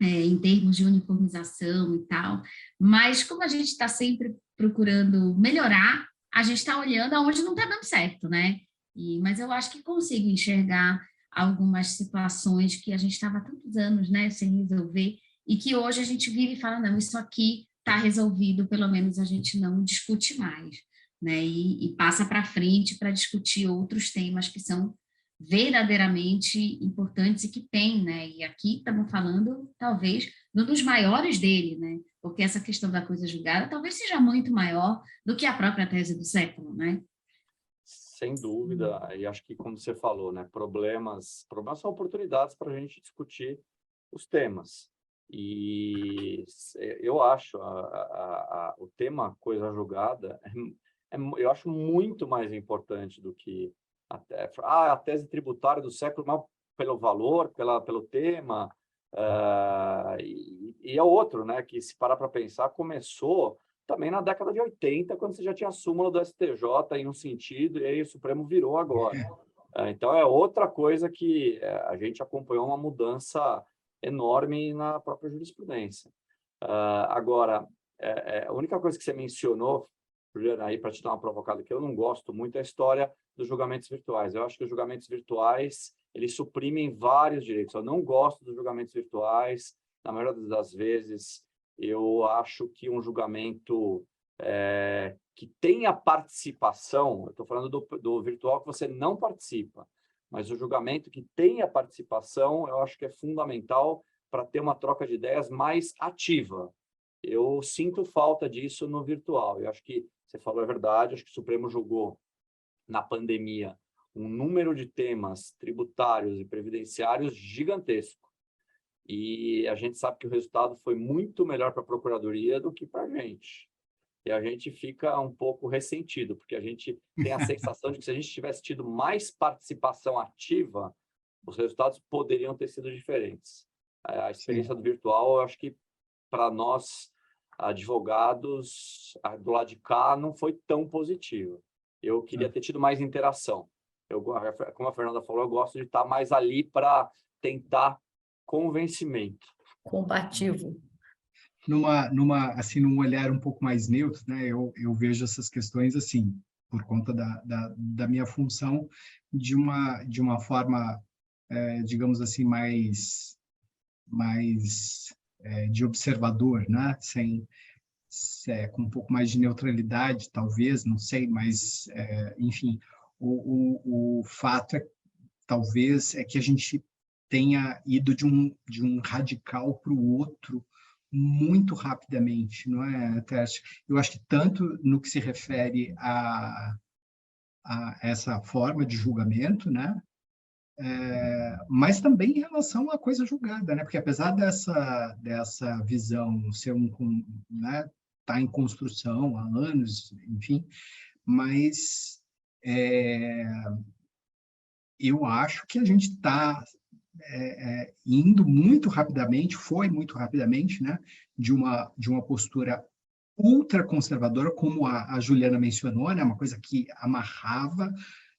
em termos de uniformização e tal, mas como a gente está sempre procurando melhorar, a gente está olhando aonde não está dando certo, né? Mas eu acho que consigo enxergar algumas situações que a gente estava há tantos anos, né, sem resolver, e que hoje a gente vira e fala, não, isso aqui está resolvido, pelo menos a gente não discute mais, né? E passa para frente para discutir outros temas que são verdadeiramente importantes e que tem, né? E aqui estamos falando, talvez, de um dos maiores dele, né? Porque essa questão da coisa julgada talvez seja muito maior do que a própria tese do século, né? Sem dúvida, e acho que, como você falou, né, problemas são oportunidades para a gente discutir os temas. E eu acho o tema coisa julgada, eu acho muito mais importante do que a tese tributária do século, mas pelo valor, pelo tema, e é outro, né, que se parar para pensar, começou também na década de 80, quando você já tinha a súmula do STJ em um sentido, e aí o Supremo virou agora. Então, é outra coisa que a gente acompanhou uma mudança enorme na própria jurisprudência. Agora, a única coisa que você mencionou, Juliana, aí para te dar uma provocada que eu não gosto muito, é a história dos julgamentos virtuais. Eu acho que os julgamentos virtuais, eles suprimem vários direitos. Eu não gosto dos julgamentos virtuais, na maioria das vezes. Eu acho que um julgamento que tenha participação, eu estou falando do virtual que você não participa, mas o julgamento que tenha participação, eu acho que é fundamental para ter uma troca de ideias mais ativa. Eu sinto falta disso no virtual. Eu acho que você falou a verdade, acho que o Supremo julgou na pandemia um número de temas tributários e previdenciários gigantesco. E a gente sabe que o resultado foi muito melhor para a Procuradoria do que para a gente. E a gente fica um pouco ressentido, porque a gente tem a sensação de que se a gente tivesse tido mais participação ativa, os resultados poderiam ter sido diferentes. A experiência do virtual, eu acho que para nós, advogados, do lado de cá, não foi tão positiva. Eu queria ter tido mais interação. Como a Fernanda falou, eu gosto de estar mais ali para tentar convencimento. Combativo. Assim, num olhar um pouco mais neutro, né? Eu vejo essas questões assim, por conta da minha função, de uma forma, digamos assim, mais de observador, né? Com um pouco mais de neutralidade, talvez, não sei, mas, enfim, o fato talvez é que a gente tenha ido de um radical para o outro muito rapidamente, não é, Tércio? Eu acho que tanto no que se refere a essa forma de julgamento, né? Mas também em relação à coisa julgada, né? Porque apesar dessa visão ser né, tá em construção há anos, enfim, mas eu acho que a gente está indo muito rapidamente, foi muito rapidamente, né, de uma postura ultraconservadora, como a Juliana mencionou, né, uma coisa que amarrava,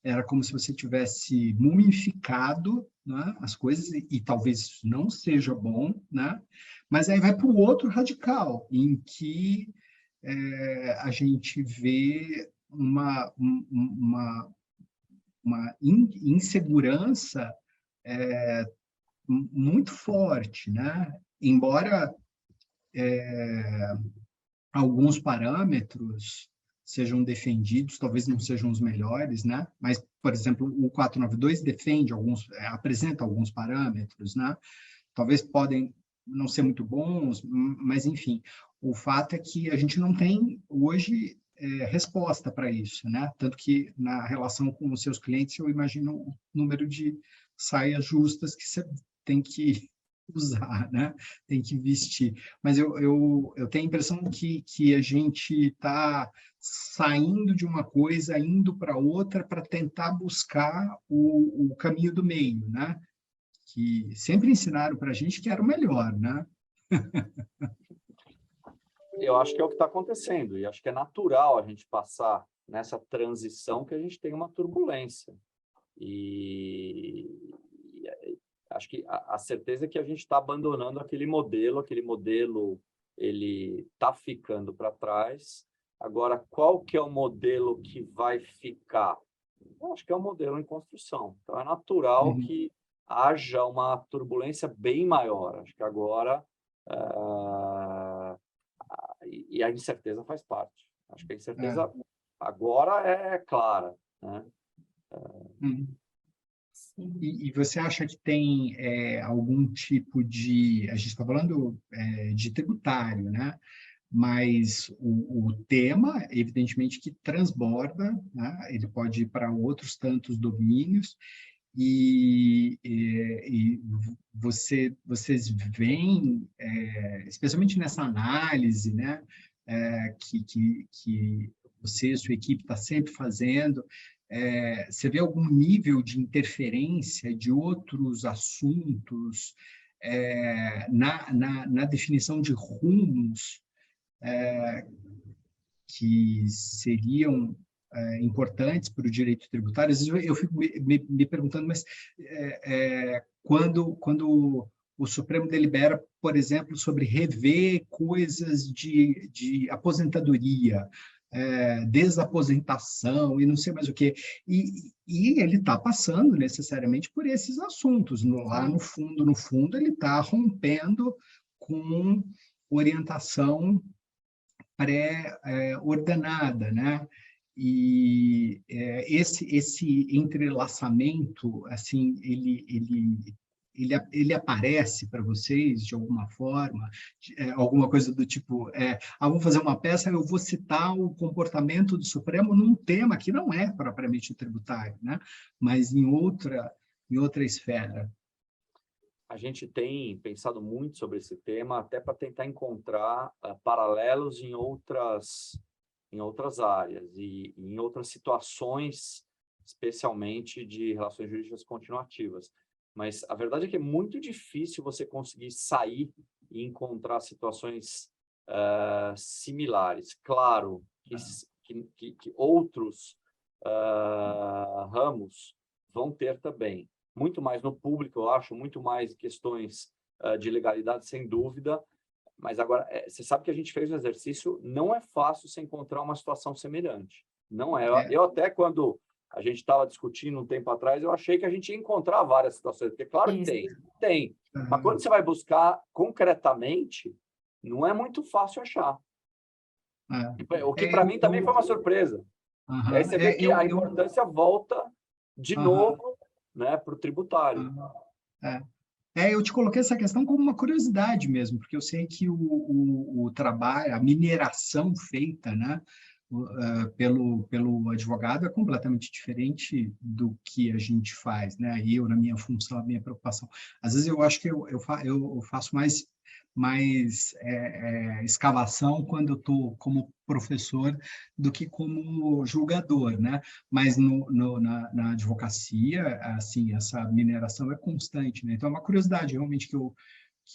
era como se você tivesse mumificado, né, as coisas, e talvez isso não seja bom, né, mas aí vai para o outro radical, em que a gente vê uma insegurança muito forte, né? Embora alguns parâmetros sejam defendidos, talvez não sejam os melhores, né? Mas, por exemplo, o 492 defende apresenta alguns parâmetros, né? Talvez podem não ser muito bons, mas, enfim, o fato é que a gente não tem hoje resposta para isso, né? Tanto que na relação com os seus clientes eu imagino o número de saias justas que você tem que usar, né? Tem que vestir. Mas eu tenho a impressão que a gente está saindo de uma coisa, indo para outra, para tentar buscar o caminho do meio, né? Que sempre ensinaram para a gente que era o melhor, né? Eu acho que é o que está acontecendo, e acho que é natural a gente passar nessa transição que a gente tem uma turbulência. E acho que a certeza é que a gente está abandonando aquele modelo ele está ficando para trás. Agora, qual que é o modelo que vai ficar? Eu acho que é um modelo em construção. Então, é natural que haja uma turbulência bem maior. Acho que agora... e a incerteza faz parte. Acho que a incerteza agora é clara, né? E você acha que tem algum tipo de... A gente está falando de tributário, né? Mas o tema, evidentemente, que transborda, né? Ele pode ir para outros tantos domínios, e vocês veem, especialmente nessa análise, né? Que você e sua equipe está sempre fazendo, você vê algum nível de interferência de outros assuntos na definição de rumos que seriam importantes para o direito tributário? Às vezes eu fico me perguntando, mas quando o Supremo delibera, por exemplo, sobre rever coisas de aposentadoria, desaposentação e não sei mais o quê, e ele está passando necessariamente por esses assuntos. Lá no fundo, ele está rompendo com orientação pré-ordenada, né? E esse entrelaçamento, assim, ele aparece para vocês de alguma forma, alguma coisa do tipo, vamos fazer uma peça, eu vou citar o comportamento do Supremo num tema que não é propriamente tributário, né? Mas em outra esfera. A gente tem pensado muito sobre esse tema, até para tentar encontrar paralelos em outras áreas e em outras situações, especialmente de relações jurídicas continuativas. Mas a verdade é que é muito difícil você conseguir sair e encontrar situações similares. Claro que outros ramos vão ter também. Muito mais no público, eu acho, muito mais questões de legalidade, sem dúvida. Mas agora, você sabe que a gente fez um exercício, não é fácil você encontrar uma situação semelhante. Não é. Eu até, quando a gente estava discutindo um tempo atrás, eu achei que a gente ia encontrar várias situações, porque claro que tem. Mas quando você vai buscar concretamente, não é muito fácil achar. O que para mim também foi uma surpresa. E aí você vê que a importância volta de novo, né, para o tributário. Eu te coloquei essa questão como uma curiosidade mesmo, porque eu sei que o trabalho, a mineração feita, né, pelo advogado é completamente diferente do que a gente faz, né? Eu, na minha função, a minha preocupação. Às vezes eu acho que eu faço mais escavação quando eu estou como professor do que como julgador, né? Mas na advocacia, assim, essa mineração é constante, né? Então é uma curiosidade realmente que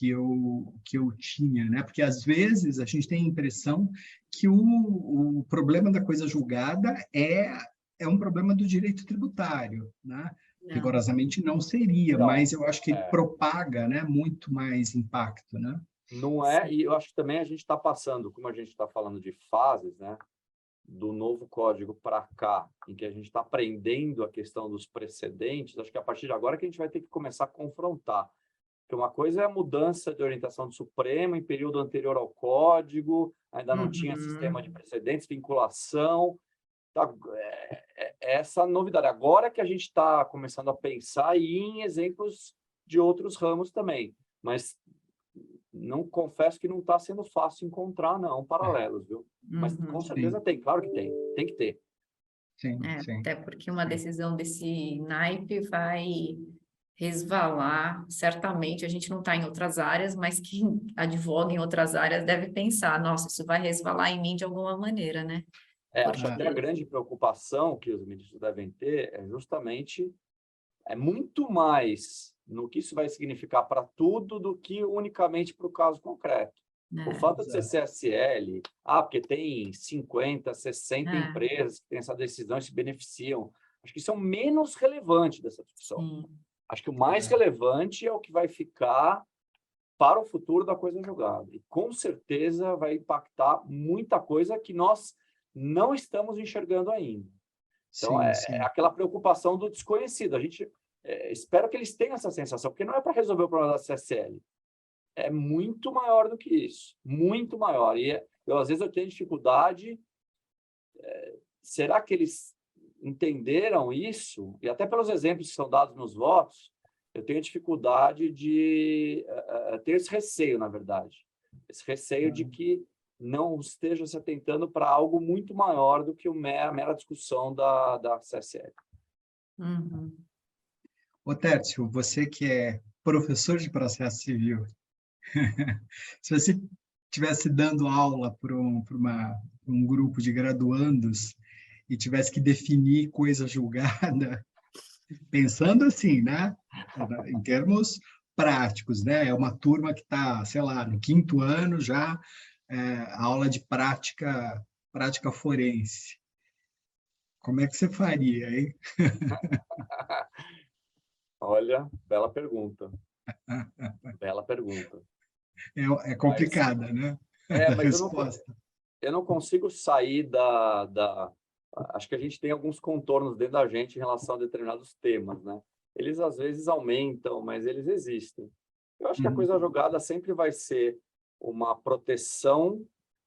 eu tinha, né? Porque às vezes a gente tem a impressão que o problema da coisa julgada é um problema do direito tributário, né? Rigorosamente não seria, mas eu acho que ele propaga, né, muito mais impacto, né? Não é, e eu acho que também a gente está passando, como a gente está falando de fases, né, do novo código para cá, em que a gente está aprendendo a questão dos precedentes, acho que a partir de agora que a gente vai ter que começar a confrontar. Porque uma coisa é a mudança de orientação do Supremo em período anterior ao código, ainda não tinha sistema de precedentes, vinculação. Essa novidade. Agora que a gente está começando a pensar em exemplos de outros ramos também. Mas não confesso que não está sendo fácil encontrar, não, paralelos, viu? Mas com certeza tem, claro que tem. Tem que ter. Sim. Até porque uma decisão desse naipe vai resvalar, certamente, a gente não está em outras áreas, mas quem advoga em outras áreas deve pensar, nossa, isso vai resvalar em mim de alguma maneira, né? Acho que até a grande preocupação que os ministros devem ter é justamente muito mais no que isso vai significar para tudo do que unicamente para o caso concreto. O fato de ser CSL, porque tem 50, 60 empresas que têm essa decisão e se beneficiam, acho que isso é o menos relevante dessa discussão. Acho que o mais relevante é o que vai ficar para o futuro da coisa julgada. E, com certeza, vai impactar muita coisa que nós não estamos enxergando ainda. Então, é aquela preocupação do desconhecido. A gente espera que eles tenham essa sensação, porque não é para resolver o problema da CSL. É muito maior do que isso. Muito maior. E às vezes eu tenho dificuldade. Será que eles entenderam isso, e até pelos exemplos que são dados nos votos, eu tenho dificuldade de ter esse receio, na verdade. Esse receio de que não esteja se atentando para algo muito maior do que a mera discussão da CSL. Uhum. Ô, Tércio, você que é professor de processo civil, se você estivesse dando aula para um grupo de graduandos e tivesse que definir coisa julgada, pensando assim, né, em termos práticos, né, é uma turma que está, sei lá, no 5º ano já, aula de prática forense. Como é que você faria, hein? Olha, bela pergunta. Bela pergunta. É complicada, né? A mas resposta. Eu não consigo sair Acho que a gente tem alguns contornos dentro da gente em relação a determinados temas, né? Eles, às vezes, aumentam, mas eles existem. Eu acho que a coisa julgada sempre vai ser uma proteção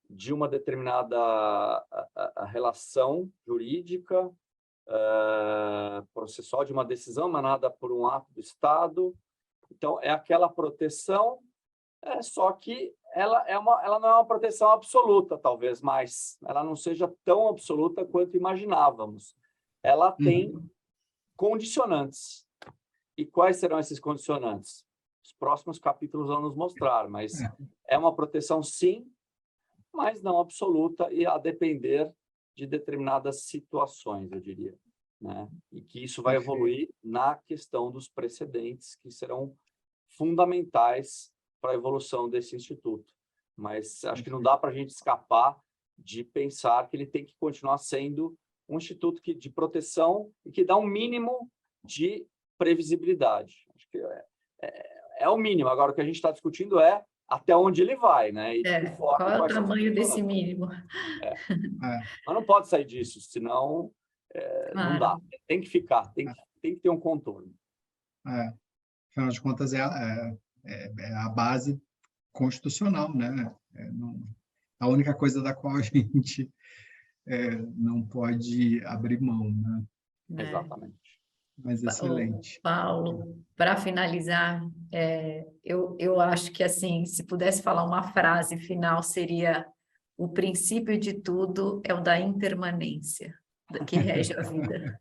de uma determinada relação jurídica, processual, de uma decisão emanada por um ato do Estado. Então, é aquela proteção, só que ela não é uma proteção absoluta, talvez, mas ela não seja tão absoluta quanto imaginávamos. Ela tem condicionantes. E quais serão esses condicionantes? Os próximos capítulos vão nos mostrar, mas é uma proteção, sim, mas não absoluta e a depender de determinadas situações, eu diria, né? E que isso vai evoluir na questão dos precedentes, que serão fundamentais para a evolução desse instituto. Mas acho que não dá para a gente escapar de pensar que ele tem que continuar sendo um instituto de proteção e que dá um mínimo de previsibilidade. Acho que é o mínimo. Agora, o que a gente está discutindo é até onde ele vai, né? E Qual é o tamanho desse mínimo? Mas não pode sair disso, senão não dá. Tem que ficar, tem que ter um contorno. Afinal de contas, é a base constitucional, né? A única coisa da qual a gente não pode abrir mão, né? Exatamente. Mas excelente. Paulo, para finalizar, eu acho que, assim, se pudesse falar uma frase final, seria: o princípio de tudo é o da impermanência, que rege a vida.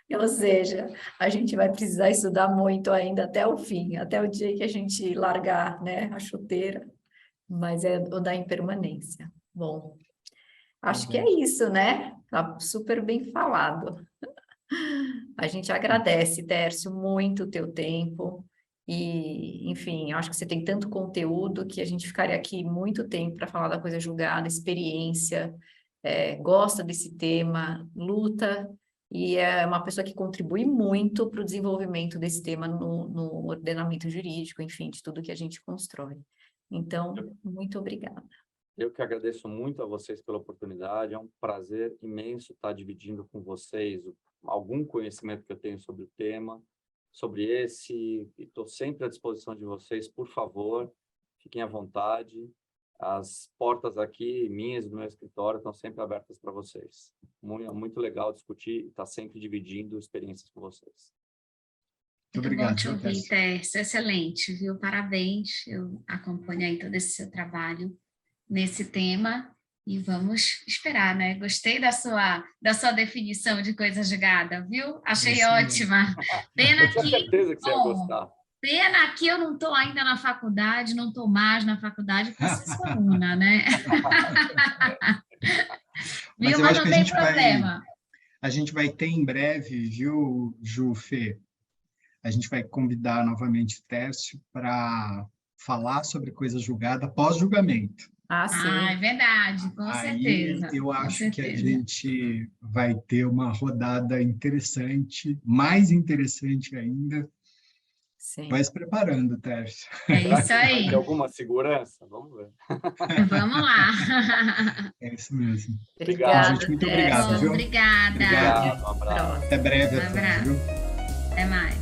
Ou seja, a gente vai precisar estudar muito ainda até o fim, até o dia que a gente largar, né, a chuteira, mas é o da impermanência. Bom, acho que é isso, né? Tá super bem falado. A gente agradece, Tércio, muito o teu tempo e, enfim, acho que você tem tanto conteúdo que a gente ficaria aqui muito tempo para falar da coisa julgada, experiência, gosta desse tema, luta, e é uma pessoa que contribui muito para o desenvolvimento desse tema no ordenamento jurídico, enfim, de tudo que a gente constrói. Então, muito obrigada. Eu que agradeço muito a vocês pela oportunidade, é um prazer imenso estar dividindo com vocês algum conhecimento que eu tenho sobre o tema, sobre esse, e estou sempre à disposição de vocês, por favor, fiquem à vontade, as portas aqui, minhas e do meu escritório, estão sempre abertas para vocês. Muito legal discutir e estar sempre dividindo experiências com vocês. Muito obrigado. Bom te ouvir, Tércio, excelente, viu? Parabéns, eu acompanho aí todo esse seu trabalho nesse tema e vamos esperar, né? Gostei da sua definição de coisa julgada, viu? Achei ótima. Pena eu tinha certeza que você ia gostar. Pena que eu não estou ainda na faculdade, não estou mais na faculdade para ser sua aluna, né? Mas eu acho que não tem problema. A gente vai ter em breve, viu, Ju, Fê? A gente vai convidar novamente o Tércio para falar sobre coisa julgada pós-julgamento. Sim. É verdade, com certeza. Eu acho que a gente vai ter uma rodada interessante, mais interessante ainda. Sim. Vai se preparando, Tércio. É isso aí. Tem alguma segurança? Vamos ver. Vamos lá. É isso mesmo. Obrigada, gente, muito obrigado, viu? Obrigada. Obrigado, um abraço. Até breve. Um abraço. Viu? Até mais.